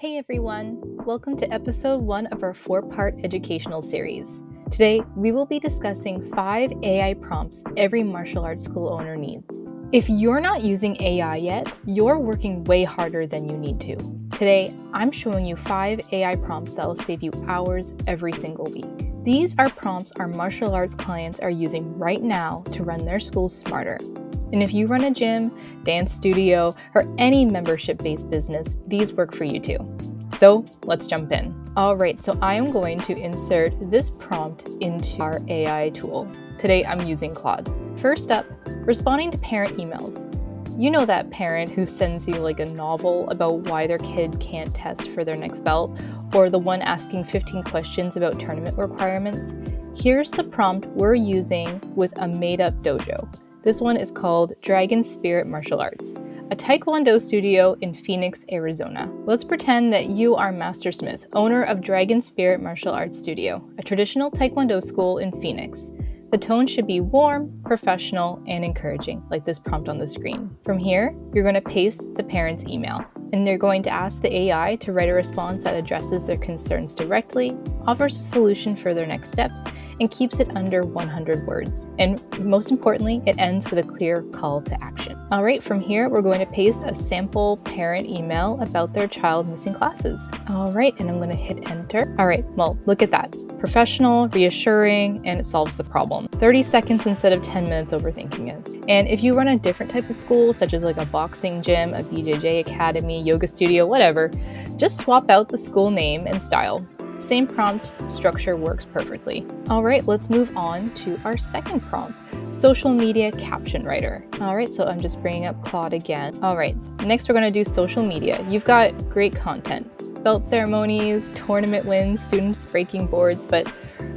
Hey everyone! Welcome to episode 1 of our 4-part educational series. Today, we will be discussing 5 AI prompts every martial arts school owner needs. If you're not using AI yet, you're working way harder than you need to. Today, I'm showing you 5 AI prompts that will save you hours every single week. These are prompts our martial arts clients are using right now to run their schools smarter. And if you run a gym, dance studio, or any membership-based business, these work for you too. So let's jump in. Alright, so I am going to insert this prompt into our AI tool. Today I'm using Claude. First up, responding to parent emails. You know that parent who sends you like a novel about why their kid can't test for their next belt, or the one asking 15 questions about tournament requirements? Here's the prompt we're using with a made-up dojo. This one is called Dragon Spirit Martial Arts, a Taekwondo studio in Phoenix, Arizona. Let's pretend that you are Master Smith, owner of Dragon Spirit Martial Arts Studio, a traditional Taekwondo school in Phoenix. The tone should be warm, professional, and encouraging, like this prompt on the screen. From here, you're going to paste the parent's email, and they're going to ask the AI to write a response that addresses their concerns directly, offers a solution for their next steps, and keeps it under 100 words. And most importantly, it ends with a clear call to action. All right, from here, we're going to paste a sample parent email about their child missing classes. All right, and I'm going to hit enter. All right, well, look at that. Professional, reassuring, and it solves the problem. 30 seconds instead of 10 minutes overthinking it. And if you run a different type of school, such as like a boxing gym, a BJJ academy, yoga studio, whatever, just swap out the school name and style. Same prompt, structure works perfectly. All right, let's move on to our second prompt, social media caption writer. All right, so I'm just bringing up Claude again. All right, next we're gonna do social media. You've got great content, belt ceremonies, tournament wins, students breaking boards, but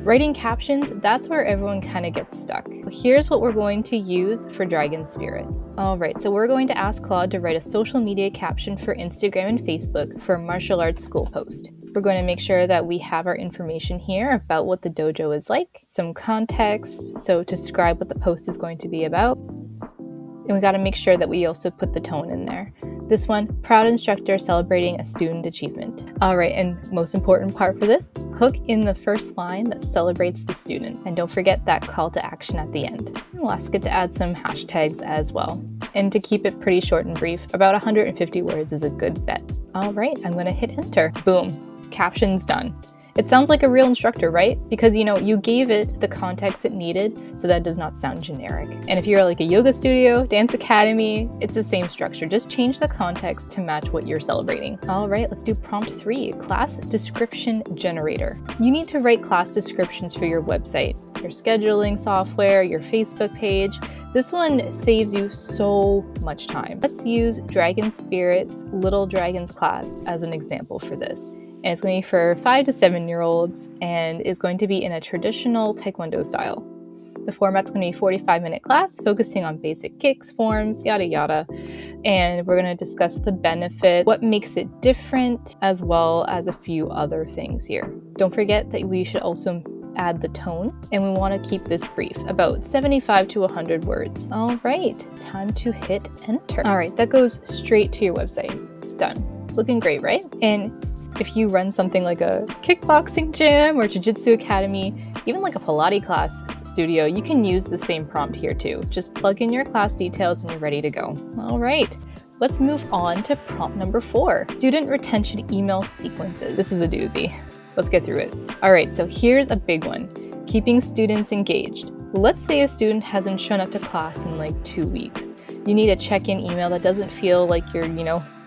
writing captions, that's where everyone kind of gets stuck. Here's what we're going to use for Dragon Spirit. All right, so we're going to ask Claude to write a social media caption for Instagram and Facebook for a martial arts school post. We're going to make sure that we have our information here about what the dojo is like, some context, so to describe what the post is going to be about. And we got to make sure that we also put the tone in there. This one, proud instructor celebrating a student achievement. All right, and most important part for this, hook in the first line that celebrates the student. And don't forget that call to action at the end. And we'll ask it to add some hashtags as well. And to keep it pretty short and brief, about 150 words is a good bet. All right, I'm gonna hit enter. Boom. Captions done. It sounds like a real instructor, right? Because you gave it the context it needed, so that does not sound generic. And if you're like a yoga studio, dance academy, it's the same structure. Just change the context to match what you're celebrating. All right, let's do prompt 3, class description generator. You need to write class descriptions for your website, your scheduling software, your Facebook page. This one saves you so much time. Let's use Dragon Spirit's Little Dragons class as an example for this. And it's going to be for 5 to 7-year-olds and is going to be in a traditional Taekwondo style. The format's going to be a 45-minute class focusing on basic kicks, forms, yada yada. And we're going to discuss the benefit, what makes it different, as well as a few other things here. Don't forget that we should also add the tone, and we want to keep this brief, about 75 to 100 words. All right, time to hit enter. All right, that goes straight to your website. Done. Looking great, right? And if you run something like a kickboxing gym or jiu-jitsu academy, even like a Pilates class studio, you can use the same prompt here too. Just plug in your class details and you're ready to go. All right, let's move on to prompt number 4, student retention email sequences. This is a doozy. Let's get through it. All right, so here's a big one, keeping students engaged. Let's say a student hasn't shown up to class in like 2 weeks. You need a check-in email that doesn't feel like you're,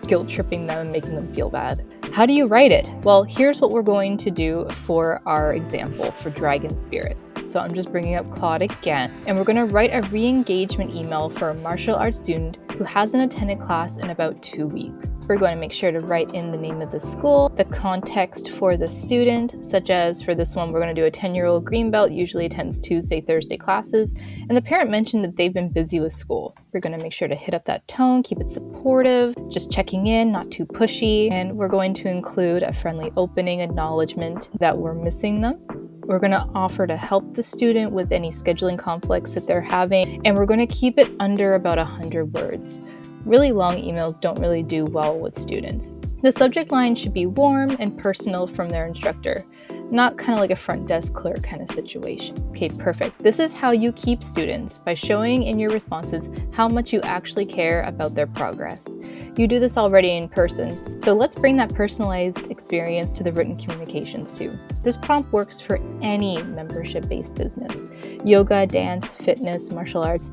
guilt-tripping them and making them feel bad. How do you write it? Well, here's what we're going to do for our example for Dragon Spirit. So I'm just bringing up Claude again, and we're going to write a re-engagement email for a martial arts student who hasn't attended class in about 2 weeks. We're going to make sure to write in the name of the school, the context for the student, such as for this one, we're going to do a 10-year-old green belt, usually attends Tuesday, Thursday classes, and the parent mentioned that they've been busy with school. We're going to make sure to hit up that tone, keep it supportive, just checking in, not too pushy, and we're going to include a friendly opening acknowledgement that we're missing them. We're going to offer to help the student with any scheduling conflicts that they're having, and we're going to keep it under about 100 words. Really long emails don't really do well with students. The subject line should be warm and personal from their instructor, not kind of like a front desk clerk kind of situation. Okay, perfect. This is how you keep students, by showing in your responses how much you actually care about their progress. You do this already in person, so let's bring that personalized experience to the written communications too. This prompt works for any membership-based business: yoga, dance, fitness, martial arts.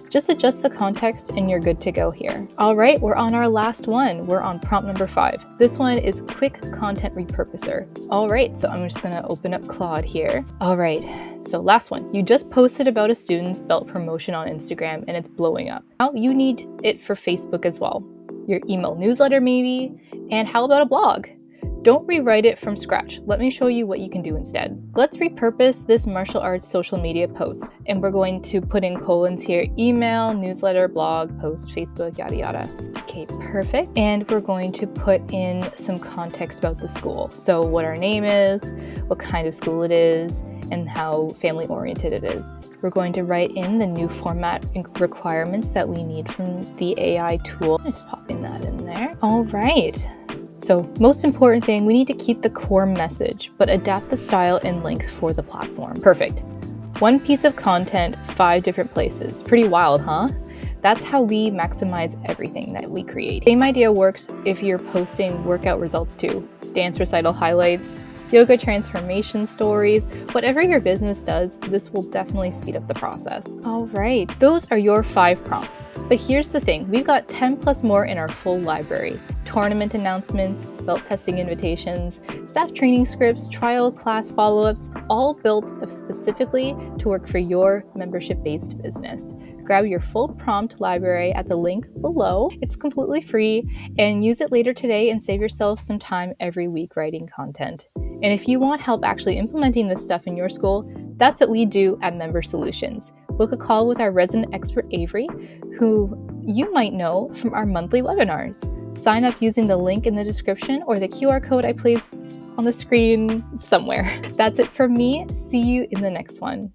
Just adjust the context and you're good to go here. All right, we're on our last one. We're on prompt number 5. This one is quick content repurposer. All right, so I'm just gonna open up Claude here. All right, so last one. You just posted about a student's belt promotion on Instagram and it's blowing up. Now you need it for Facebook as well. Your email newsletter maybe, and how about a blog? Don't rewrite it from scratch. Let me show you what you can do instead. Let's repurpose this martial arts social media post, and we're going to put in colons here: email, newsletter, blog, post, Facebook, yada yada. Okay, perfect. And we're going to put in some context about the school. So what our name is, what kind of school it is, and how family oriented it is. We're going to write in the new format requirements that we need from the AI tool. I'm just popping that in there. All right. So most important thing, we need to keep the core message, but adapt the style and length for the platform. Perfect. One piece of content, 5 different places. Pretty wild, huh? That's how we maximize everything that we create. Same idea works if you're posting workout results too. Dance recital highlights, yoga transformation stories, whatever your business does, this will definitely speed up the process. All right, those are your 5 prompts. But here's the thing, we've got 10 plus more in our full library. Tournament announcements, belt testing invitations, staff training scripts, trial class follow-ups, all built specifically to work for your membership-based business. Grab your full prompt library at the link below. It's completely free, and use it later today and save yourself some time every week writing content. And if you want help actually implementing this stuff in your school, that's what we do at Member Solutions. Book a call with our resident expert Avery, who you might know from our monthly webinars. Sign up using the link in the description or the QR code I place on the screen somewhere. That's it from me. See you in the next one.